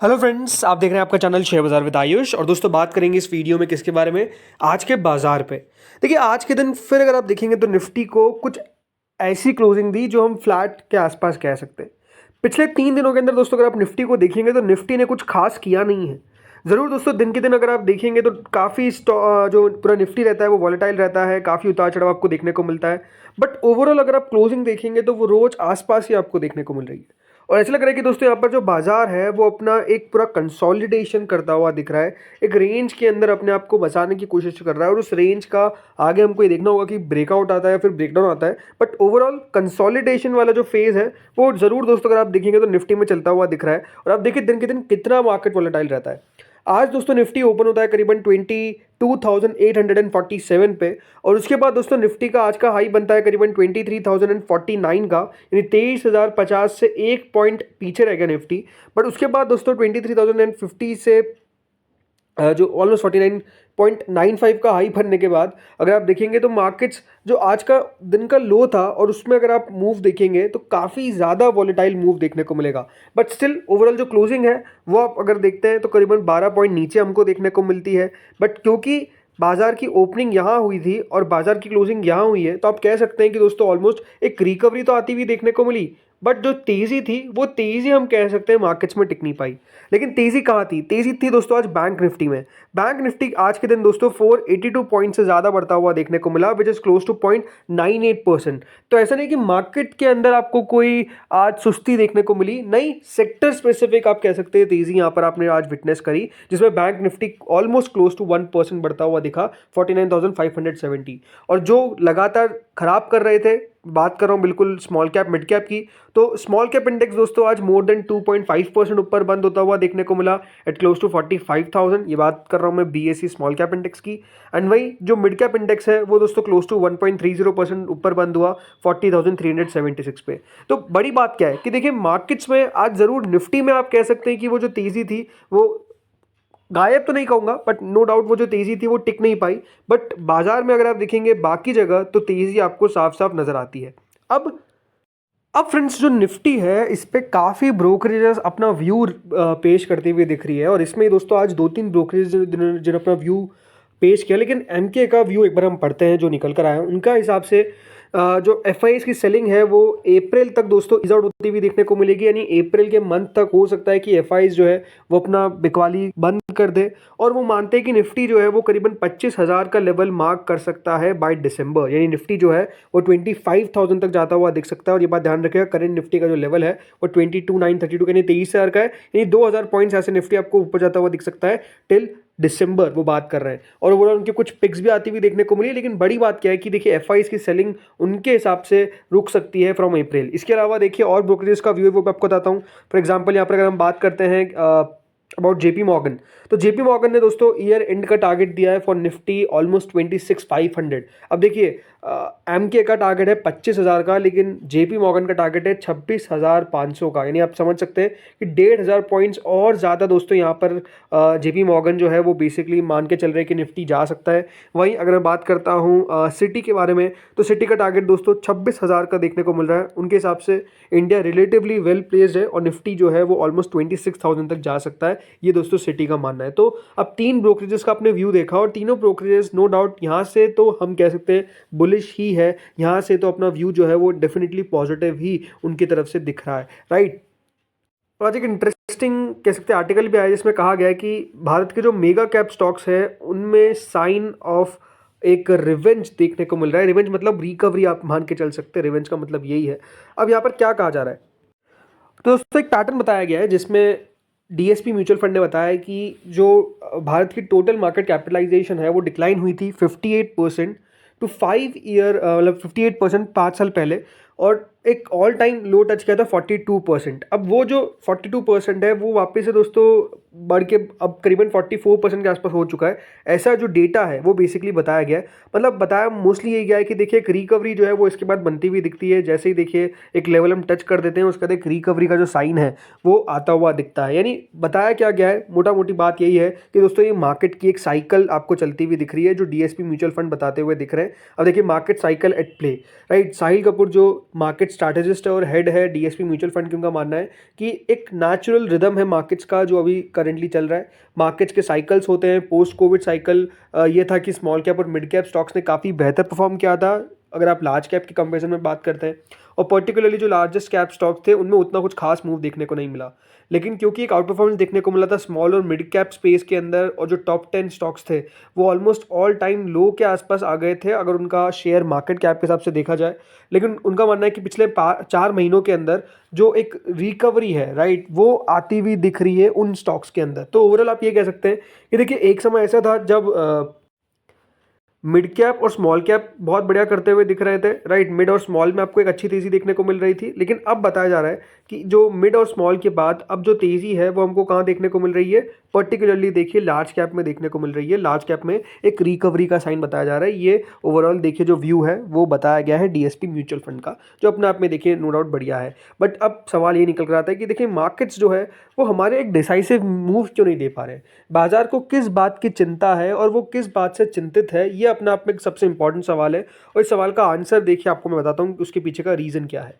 Hello friends, आप देख रहे हैं आपका चैनल शेयर बाजार विद आयुष। और दोस्तों, बात करेंगे इस वीडियो में किसके बारे में? आज के बाजार पे। देखिए, आज के दिन फिर अगर आप देखेंगे तो निफ्टी को कुछ ऐसी क्लोजिंग दी जो हम फ्लैट के आसपास कह सकते हैं। पिछले 3 दिनों के अंदर दोस्तों अगर आप निफ्टी को देखेंगे तो निफ्टी ने कुछ खास किया नहीं है। ज़रूर दोस्तों, दिन के दिन अगर आप देखेंगे तो काफ़ी जो पूरा निफ्टी रहता है वो वॉलेटाइल रहता है, काफ़ी उतार चढ़ाव आपको देखने को मिलता है। बट ओवरऑल अगर आप क्लोजिंग देखेंगे तो वो रोज आसपास ही आपको देखने को मिल रही है। और ऐसा लग रहा है कि दोस्तों यहाँ पर जो बाजार है वो अपना एक पूरा कंसोलिडेशन करता हुआ दिख रहा है। एक रेंज के अंदर अपने आप को बचाने की कोशिश कर रहा है और उस रेंज का आगे हमको ये देखना होगा कि ब्रेकआउट आता है फिर ब्रेकडाउन आता है। बट ओवरऑल कंसोलिडेशन वाला जो फेज है वो ज़रूर दोस्तों अगर आप देखेंगे तो निफ्टी में चलता हुआ दिख रहा है। और आप देखिए दिन के दिन कितना मार्केट वॉलेटाइल रहता है। आज दोस्तों निफ्टी ओपन होता है करीबन 22,847 पे। और उसके बाद दोस्तों निफ्टी का आज का हाई बनता है करीबन 23,049 का, यानी 23,050 से एक पॉइंट पीछे रह गया निफ्टी। बट उसके बाद दोस्तों 23,050 से जो ऑलमोस्ट 49.95 का हाई भरने के बाद अगर आप देखेंगे तो मार्केट्स जो आज का दिन का लो था और उसमें अगर आप मूव देखेंगे तो काफ़ी ज़्यादा वॉलेटाइल मूव देखने को मिलेगा। बट स्टिल ओवरऑल जो क्लोजिंग है वो आप अगर देखते हैं तो करीबन 12 पॉइंट नीचे हमको देखने को मिलती है। बट क्योंकि बाजार की ओपनिंग यहाँ हुई थी और बाजार की क्लोजिंग यहाँ हुई है तो आप कह सकते हैं कि दोस्तों ऑलमोस्ट एक रिकवरी तो आती हुई देखने को मिली। बट जो तेज़ी थी वो तेज़ी हम कह सकते हैं मार्केट्स में टिक नहीं पाई। लेकिन तेज़ी कहाँ थी? तेज़ी थी दोस्तों आज बैंक निफ्टी में। बैंक निफ्टी आज के दिन दोस्तों 482 पॉइंट से ज़्यादा बढ़ता हुआ देखने को मिला, विच इज़ क्लोज टू 0.98%। तो ऐसा नहीं कि मार्केट के अंदर आपको कोई आज सुस्ती देखने को मिली, नहीं, सेक्टर स्पेसिफिक आप कह सकते हैं तेज़ी यहाँ पर आपने आज विटनेस करी, जिसमें bank Nifty almost close to 1% बढ़ता हुआ दिखा 49,570। और जो लगातार खराब कर रहे थे, बात कर रहा हूँ बिल्कुल स्मॉल कैप मिड कैप की, तो स्मॉल कैप इंडेक्स दोस्तों आज मोर देन 2.5% ऊपर बंद होता हुआ देखने को मिला एट क्लोज टू 45,000। ये बात कर रहा हूँ मैं बीएसई स्मॉल कैप इंडेक्स की। एंड वही जो मिड कैप इंडेक्स है वो दोस्तों क्लोज टू 1.30% ऊपर बंद हुआ 40,376 पे। तो बड़ी बात क्या है कि देखिए मार्केट्स में आज ज़रूर निफ्टी में आप कह सकते हैं कि वो जो तेज़ी थी वो गायब तो नहीं कहूँगा, बट नो डाउट वो जो तेज़ी थी वो टिक नहीं पाई। बट बाजार में अगर आप देखेंगे बाकी जगह तो तेज़ी आपको साफ साफ नज़र आती है। अब फ्रेंड्स, जो निफ्टी है इस पे काफ़ी ब्रोकरेजेस अपना व्यू पेश करते हुए दिख रही है। और इसमें दोस्तों आज 2-3 ब्रोकरेज जिन्होंने अपना व्यू पेश किया, लेकिन एमके का व्यू एक बार हम पढ़ते हैं जो निकल कर आया है। उनका हिसाब से जो एफआईएस की सेलिंग है वो अप्रैल तक दोस्तों इज आउट होती हुई देखने को मिलेगी, यानी अप्रैल के मंथ तक हो सकता है कि एफआईएस जो है वो अपना बिकवाली बंद कर दे। और वो मानते हैं कि निफ्टी जो है वो करीबन 25,000 का लेवल मार्क कर सकता है बाय दिसंबर, यानी निफ्टी जो है वो 25,000 तक जाता हुआ दिख सकता है। और ये बात ध्यान रखिएगा, करंट निफ्टी का जो लेवल है वो 22,932 यानी 23,000 का है, यानी 2,000 पॉइंट्स ऐसे निफ्टी आपको ऊपर जाता हुआ दिख सकता है टिल दिसंबर, वो बात कर रहे हैं। और ओवरऑल उनके कुछ पिक्स भी आती हुई देखने को मिली। लेकिन बड़ी बात क्या है कि देखिए एफआईएस की सेलिंग उनके हिसाब से रुक सकती है फ्रॉम अप्रैल। इसके अलावा देखिए और ब्रोकरेज का व्यू है वो मैं आपको बताता हूँ। फॉर एग्जांपल यहाँ पर अगर हम बात करते हैं अबाउट जेपी मॉर्गन, तो जेपी मॉर्गन ने दोस्तों ईयर एंड का टारगेट दिया है फॉर निफ्टी ऑलमोस्ट 26,500। अब देखिए एमके का टारगेट है 25,000 का, लेकिन जेपी मॉर्गन का टारगेट है 26,500 का, यानी आप समझ सकते हैं कि 1,500 पॉइंट्स और ज़्यादा दोस्तों यहाँ पर जेपी मॉर्गन जो है वो बेसिकली मान के चल रहे हैं कि निफ्टी जा सकता है। वहीं अगर मैं बात करता हूँ सिटी के बारे में, तो सिटी का टारगेट दोस्तों 26,000 का देखने को मिल रहा है। उनके हिसाब से इंडिया रिलेटिवली वेल प्लेस्ड है और निफ्टी जो है वो ऑलमोस्ट 26,000 तक जा सकता है, ये दोस्तों सिटी का मानना है। तो अब 3 ब्रोकरेजेस का आपने व्यू देखा और तीनों ब्रोकरेजेस नो डाउट यहाँ से तो हम कह सकते हैं बुलिश ही है। यहाँ से तो अपना व्यू जो है वो डेफिनेटली पॉजिटिव ही उनकी तरफ से दिख रहा है, राइट। और आज एक इंटरेस्टिंग कह सकते हैं आर्टिकल भी आया जिसमें कहा गया है कि भारत के जो मेगा कैप स्टॉक्स हैं उनमें साइन ऑफ एक रिवेंज देखने को मिल रहा है। रिवेंज मतलब रिकवरी आप मान के चल सकते हैं, रिवेंज का मतलब यही है। अब यहाँ पर क्या कहा जा रहा है, तो दोस्तों एक पैटर्न बताया गया है जिसमें डीएसपी म्यूचुअल फंड ने बताया कि जो भारत की टोटल मार्केट कैपिटलाइजेशन है वो डिक्लाइन हुई थी 58% टू 5 ईयर, मतलब 58% 5 साल पहले, और एक ऑल टाइम लो टच किया था 42%। अब वो जो 42% है वो वापस से दोस्तों बढ़ के अब करीबन 44% के आसपास हो चुका है। ऐसा जो डेटा है वो बेसिकली बताया गया है, मतलब बताया मोस्टली यही गया है कि देखिए एक रिकवरी जो है वो इसके बाद बनती हुई दिखती है। जैसे ही देखिए एक लेवल हम टच कर देते हैं उसके बाद एक रिकवरी का जो साइन है वो आता हुआ दिखता है। यानी बताया क्या गया है, मोटा मोटी बात यही है कि दोस्तों ये मार्केट की एक साइकिल आपको चलती हुई दिख रही है जो डीएसपी म्यूचुअल फंड बताते हुए दिख रहे हैं। अब देखिए market cycle at play, right. Sahil Kapoor जो मार्केट स्ट्रैटेजिस्ट है और हेड है डीएसपी म्यूचुअल फंड की, उनका मानना है कि एक नेचुरल रिदम है मार्केट्स का जो अभी करंटली चल रहा है। मार्केट्स के साइकिल्स होते हैं, पोस्ट कोविड साइकिल ये था कि स्मॉल कैप और मिड कैप स्टॉक्स ने काफ़ी बेहतर परफॉर्म किया था अगर आप लार्ज कैप की कंपैरिजन में बात करते हैं, और पर्टिकुलरली जो लार्जेस्ट कैप स्टॉक्स थे उनमें उतना कुछ खास मूव देखने को नहीं मिला। लेकिन क्योंकि एक आउट परफॉर्मेंस देखने को मिला था स्मॉल और मिड कैप स्पेस के अंदर, और जो टॉप 10 स्टॉक्स थे वो ऑलमोस्ट ऑल टाइम लो के आसपास आ गए थे अगर उनका शेयर मार्केट कैप के हिसाब से देखा जाए। लेकिन उनका मानना है कि पिछले 4 महीनों के अंदर जो एक रिकवरी है, राइट, वो आती हुई दिख रही है उन स्टॉक्स के अंदर। तो ओवरऑल आप ये कह सकते हैं कि देखिए एक समय ऐसा था जब मिड कैप और स्मॉल कैप बहुत बढ़िया करते हुए दिख रहे थे, राइट। मिड और स्मॉल में आपको एक अच्छी तेज़ी देखने को मिल रही थी, लेकिन अब बताया जा रहा है कि जो मिड और स्मॉल के बाद अब जो तेज़ी है वो हमको कहाँ देखने को मिल रही है, पर्टिकुलरली देखिए लार्ज कैप में देखने को मिल रही है। लार्ज कैप में एक रिकवरी का साइन बताया जा रहा है। ये ओवरऑल देखिए जो व्यू है वो बताया गया है डीएसपी म्यूचुअल फंड का, जो अपने आप में देखिए नो डाउट बढ़िया है। बट अब सवाल ये निकल कर आता है कि देखिए मार्केट्स जो है वो हमारे एक डिसाइसिव मूव क्यों नहीं दे पा रहे हैं, बाजार को किस बात की चिंता है और वो किस बात से चिंतित है, ये अपने आप में एक सबसे इंपॉर्टेंट सवाल है। और इस सवाल का आंसर देखिए आपको मैं बताता हूँ कि उसके पीछे का रीज़न क्या है।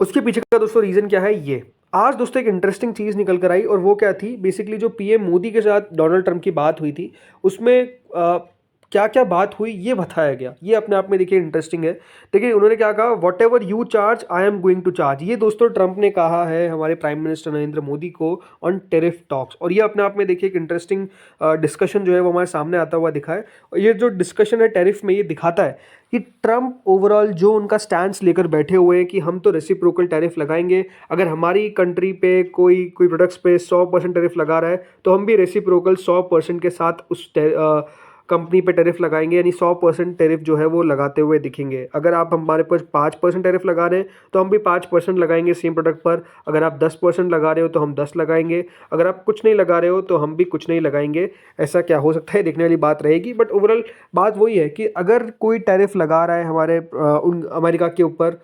उसके पीछे का दोस्तों रीज़न क्या है, ये आज दोस्तों एक इंटरेस्टिंग चीज़ निकल कर आई, और वो क्या थी, बेसिकली जो पीएम मोदी के साथ डोनाल्ड ट्रंप की बात हुई थी उसमें क्या क्या बात हुई ये बताया गया। ये अपने आप में देखिए इंटरेस्टिंग है। देखिए उन्होंने क्या कहा, whatever you charge I am going to charge. ये दोस्तों ट्रंप ने कहा है हमारे प्राइम मिनिस्टर नरेंद्र मोदी को ऑन टेरिफ टॉक्स, और ये अपने आप में देखिए एक इंटरेस्टिंग डिस्कशन जो है वो हमारे सामने आता हुआ दिखा है। और ये जो डिस्कशन है टेरिफ में, ये दिखाता है कि ट्रंप ओवरऑल जो उनका स्टैंड लेकर बैठे हुए हैं कि हम तो रेसिप्रोकल टैरिफ लगाएंगे, अगर हमारी कंट्री पे कोई प्रोडक्ट्स पे 100% टैरिफ लगा रहा है तो हम भी रेसिप्रोकल 100% के साथ उस कंपनी पे टैरिफ लगाएंगे, यानी 100% टैरिफ जो है वो लगाते हुए दिखेंगे। अगर आप हमारे पास 5% टैरिफ लगा रहे हैं तो हम भी 5% लगाएंगे सेम प्रोडक्ट पर। अगर आप 10% लगा रहे हो तो हम 10 लगाएंगे। अगर आप कुछ नहीं लगा रहे हो तो हम भी कुछ नहीं लगाएंगे। ऐसा क्या हो सकता है, देखने वाली बात रहेगी। बट ओवरऑल बात वही है कि अगर कोई टैरिफ लगा रहा है हमारे अमेरिका के ऊपर,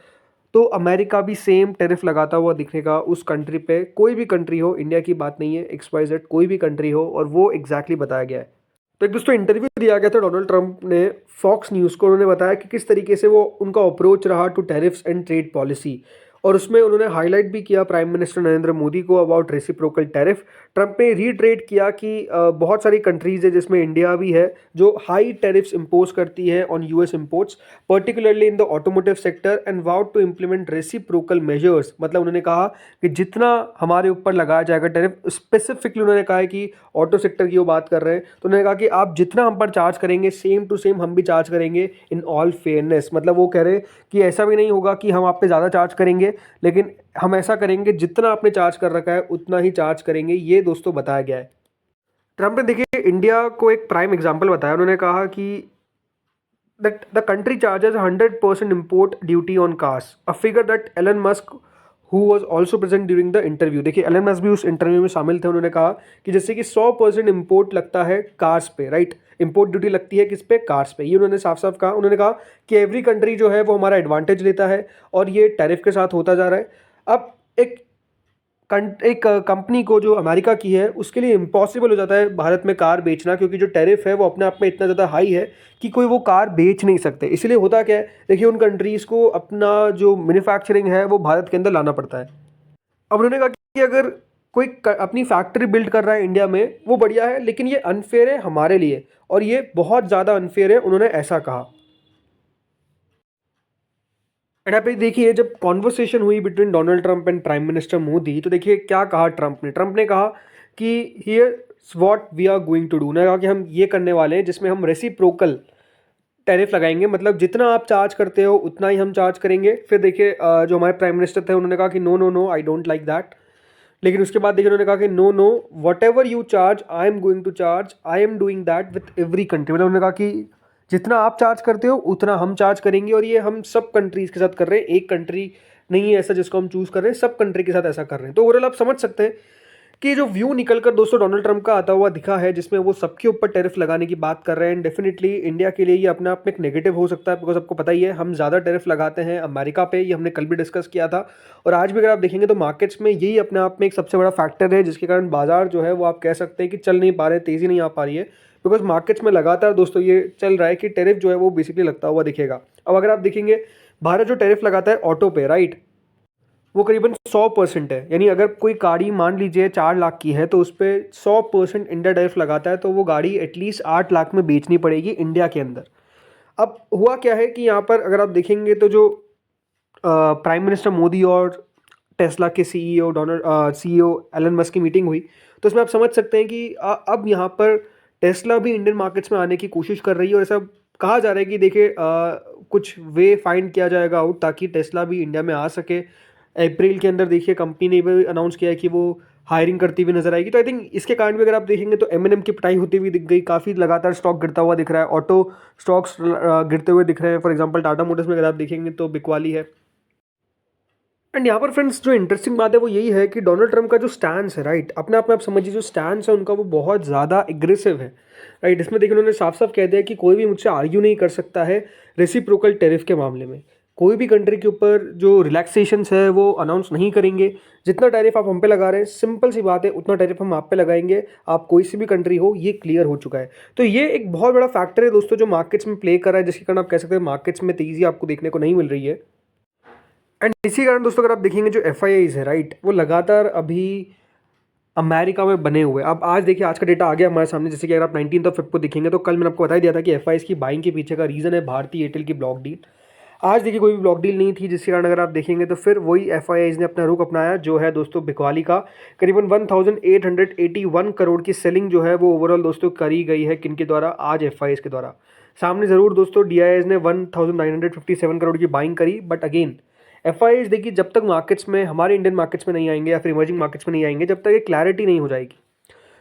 तो अमेरिका भी सेम टैरिफ लगाता हुआ दिखेगा उस कंट्री पे। कोई भी कंट्री हो, इंडिया की बात नहीं है, XYZ कोई भी कंट्री हो, और वो एग्जैक्टली बताया गया है। तो एक दोस्तों इंटरव्यू दिया गया था डोनाल्ड ट्रंप ने फॉक्स न्यूज़ को। उन्होंने बताया कि किस तरीके से वो उनका अप्रोच रहा to tariffs and trade policy, और उसमें उन्होंने हाईलाइट भी किया प्राइम मिनिस्टर नरेंद्र मोदी को अबाउट रेसिप्रोकल टैरिफ। ट्रंप ने रीट्रेट किया कि बहुत सारी कंट्रीज़ है जिसमें इंडिया भी है जो हाई टैरिफ्स इंपोज करती है on US imports, particularly in the automotive sector, and vowed to implement reciprocal measures. मतलब उन्होंने कहा कि जितना हमारे ऊपर लगाया जाएगा टैरिफ, स्पेसिफिकली उन्होंने कहा है कि ऑटो सेक्टर की वो बात कर रहे हैं, तो उन्होंने कहा कि आप जितना हम पर चार्ज करेंगे सेम टू सेम हम भी चार्ज करेंगे इन ऑल फेयरनेस। मतलब वो कह रहे हैं कि ऐसा भी नहीं होगा कि हम आप पे ज़्यादा चार्ज करेंगे, लेकिन हम ऐसा करेंगे जितना आपने चार्ज कर रखा है उतना ही चार्ज करेंगे। ये दोस्तों बताया गया है। ट्रंप ने देखिए इंडिया को एक प्राइम एग्जांपल बताया। उन्होंने कहा कि that the country charges 100% import duty on cars, a figure that Elon Musk, who was also present during the interview, देखिए एलन मस्क भी उस इंटरव्यू में शामिल थे। उन्होंने कहा कि जैसे कि 100% इम्पोर्ट लगता है कार्स पे, राइट, इम्पोर्ट ड्यूटी लगती है किस पे, कार्स पे। ये उन्होंने साफ साफ कहा। उन्होंने कहा कि एवरी कंट्री जो है वो हमारा एडवांटेज लेता है और ये टैरिफ के साथ होता जा रहा है। अब एक कंपनी को जो अमेरिका की है उसके लिए इम्पॉसिबल हो जाता है भारत में कार बेचना, क्योंकि जो टैरिफ है वो अपने आप में इतना ज़्यादा हाई है कि कोई वो कार बेच नहीं सकते। इसलिए होता क्या है, देखिए उन कंट्रीज़ को अपना जो मैन्युफैक्चरिंग है वो भारत के अंदर लाना पड़ता है। अब उन्होंने कहा कि अगर कोई अपनी फैक्ट्री बिल्ड कर रहा है इंडिया में वो बढ़िया है, लेकिन ये अनफेयर है हमारे लिए, और ये बहुत ज़्यादा अनफेयर है, उन्होंने ऐसा कहा। एंड आप देखिए जब कॉन्वर्सेशन हुई between Donald Trump and prime minister Modi, तो देखिए क्या कहा ट्रंप ने कहा कि here's what we are going to do. उन्होंने कहा कि हम ये करने वाले हैं जिसमें हम रेसिप्रोकल टैरिफ लगाएंगे, मतलब जितना आप चार्ज करते हो उतना ही हम चार्ज करेंगे। फिर देखिए जो हमारे प्राइम मिनिस्टर थे उन्होंने कहा कि no no no, I don't like that. लेकिन उसके बाद देखिए उन्होंने कहा कि no no, whatever you charge I am going to charge, I am doing that with every country. मतलब उन्होंने कहा कि जितना आप चार्ज करते हो उतना हम चार्ज करेंगे, और ये हम सब कंट्रीज़ के साथ कर रहे हैं। एक कंट्री नहीं है ऐसा जिसको हम चूज़ कर रहे हैं, सब कंट्री के साथ ऐसा कर रहे हैं। तो ओवरऑल आप समझ सकते हैं कि जो व्यू निकल कर दोस्तों डोनाल्ड ट्रंप का आता हुआ दिखा है, जिसमें वो सबके ऊपर टैरिफ लगाने की बात कर रहे हैं, डेफिनेटली इंडिया के लिए ये अपने आप में एक नेगेटिव हो सकता है, बिकॉज आपको पता ही है हम ज़्यादा टैरिफ लगाते हैं अमेरिका पे, ये हमने कल भी डिस्कस किया था। और आज भी अगर आप देखेंगे तो मार्केट्स में यही अपने आप में एक सबसे बड़ा फैक्टर है, जिसके कारण बाजार जो है वो आप कह सकते हैं कि चल नहीं पा रहे, तेज़ी नहीं आ पा रही है, बिकॉज मार्केट्स में लगातार दोस्तों ये चल रहा है कि टैरिफ जो है वो बेसिकली लगता हुआ दिखेगा। अब अगर आप देखेंगे भारत जो टैरिफ लगाता है ऑटो पे, राइट, वो करीबन 100% है। यानी अगर कोई गाड़ी मान लीजिए 4 लाख की है तो उस पर 100% इंडिया टैरिफ लगाता है, तो वो गाड़ी एटलीस्ट 8 लाख में बेचनी पड़ेगी इंडिया के अंदर। अब हुआ क्या है कि यहाँ पर अगर आप देखेंगे तो जो प्राइम मिनिस्टर मोदी और टेस्ला के सीईओ एलन मस्क की मीटिंग हुई, तो उसमें आप समझ सकते हैं कि अब यहाँ पर टेस्ला भी इंडियन मार्केट्स में आने की कोशिश कर रही है, और ऐसा कहा जा रहा है कि देखिए कुछ वे फाइंड किया जाएगा आउट ताकि टेस्ला भी इंडिया में आ सके। अप्रैल के अंदर देखिए कंपनी ने भी अनाउंस किया है कि वो हायरिंग करती हुई नजर आएगी। तो आई थिंक इसके कारण भी अगर आप देखेंगे तो एम की पिटाई होती हुई दिख गई, काफ़ी लगातार स्टॉक गिरता हुआ दिख रहा है, ऑटो स्टॉक्स गिरते हुए दिख रहे हैं। फॉर एग्जांपल टाटा मोटर्स में अगर आप देखेंगे तो बिकवाली है। एंड यहाँ पर फ्रेंड्स जो इंटरेस्टिंग बात है वो यही है कि डोनाल्ड ट्रंप का जो स्टैंड है, राइट, अपने आप में आप समझिए जो स्टैंड है उनका वो बहुत ज़्यादा एग्रेसिव है, राइट। इसमें देखिए उन्होंने साफ साफ कह दिया कि कोई भी मुझसे आर्ग्यू नहीं कर सकता है रेसिप्रोकल टैरिफ के मामले में। कोई भी कंट्री के ऊपर जो रिलैक्सेशंस है वो अनाउंस नहीं करेंगे। जितना टैरिफ आप हम पे लगा रहे हैं, सिंपल सी बात है, उतना टैरिफ हम आप पे लगाएंगे, आप कोई सी भी कंट्री हो, ये क्लियर हो चुका है। तो ये एक बहुत बड़ा फैक्टर है दोस्तों जो मार्केट्स में प्ले कर रहा है, जिसके कारण आप कह सकते हैं मार्केट्स में तेज़ी आपको देखने को नहीं मिल रही है। एंड इसी कारण दोस्तों अगर आप देखेंगे जो FIIs है, राइट, वो लगातार अभी अमेरिका में बने हुए। अब आज देखिए आज का डेटा आ गया हमारे सामने, जैसे कि अगर आप 19 Feb को देखेंगे तो कल मैंने आपको बता ही दिया था कि FIIs की बाइंग के पीछे का रीज़न है भारतीय एयरटेल की ब्लॉक डील। आज देखिए कोई भी ब्लॉक डील नहीं थी, जिसके कारण अगर आप देखेंगे तो फिर वही FIIs ने अपना रुख अपनाया, जो है दोस्तों बिकवाली का करीबन 1881 करोड़ की सेलिंग जो है वो ओवरऑल दोस्तों करी गई है किनके द्वारा, आज FIIs के द्वारा। सामने ज़रूर दोस्तों DIIs ने 1957 करोड़ की बाइंग करी, बट अगेन FIIs देखिए जब तक मार्केट्स में, हमारे इंडियन मार्केट्स में नहीं आएंगे या फिर इमर्जिंग मार्केट्स में नहीं आएंगे, जब तक एक क्लैरिटी नहीं हो जाएगी।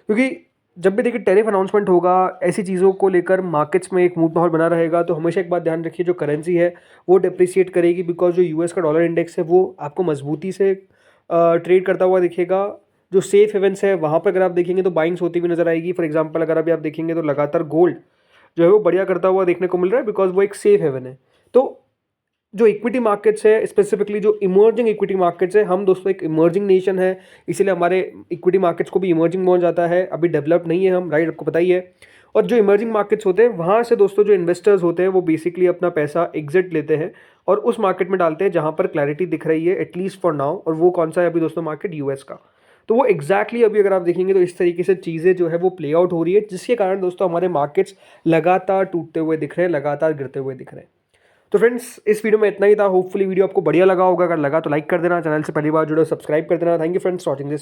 क्योंकि जब भी देखिए टैरिफ अनाउंसमेंट होगा, ऐसी चीज़ों को लेकर मार्केट्स में एक मूड माहौल बना रहेगा, तो हमेशा एक बात ध्यान रखिए, जो करेंसी है वो डिप्रिशिएट करेगी, बिकॉज जो US का डॉलर इंडेक्स है वो आपको मजबूती से ट्रेड करता हुआ दिखेगा। जो सेफ हेवेंस है वहाँ पर अगर आप देखेंगे तो बाइंग्स होती हुई नजर आएगी। फॉर एग्जाम्पल अगर अभी आप देखेंगे तो लगातार गोल्ड जो है वो बढ़िया करता हुआ देखने को मिल रहा है, बिकॉज वो एक सेफ हेवन है। तो जो इक्विटी मार्केट्स है, स्पेसिफिकली जो इमर्जिंग इक्विटी मार्केट्स है, हम दोस्तों एक इमर्जिंग नेशन है, इसीलिए हमारे इक्विटी मार्केट्स को भी इमर्जिंग बोला जाता है, अभी डेवलप नहीं है हम, राइट, आपको पता ही है। और जो इमर्जिंग मार्केट्स होते हैं वहाँ से दोस्तों जो इन्वेस्टर्स होते हैं वो बेसिकली अपना पैसा एग्जिट लेते हैं और उस मार्केट में डालते हैं जहाँ पर क्लैरिटी दिख रही है, एटलीस्ट फॉर नाउ। और वो कौन सा है अभी दोस्तों, मार्केट US का। तो वो एग्जैक्टली अभी अगर आप देखेंगे तो इस तरीके से चीज़ें जो है वो प्ले आउट हो रही है, जिसके कारण दोस्तों हमारे मार्केट्स लगातार टूटते हुए दिख रहे हैं, लगातार गिरते हुए दिख रहे हैं। तो फ्रेंड्स इस वीडियो में इतना ही था। होपफुली वीडियो आपको बढ़िया लगा होगा, अगर लगा तो लाइक कर देना, चैनल से पहली बार जुड़े सब्सक्राइब कर देना। Thank you friends watching this.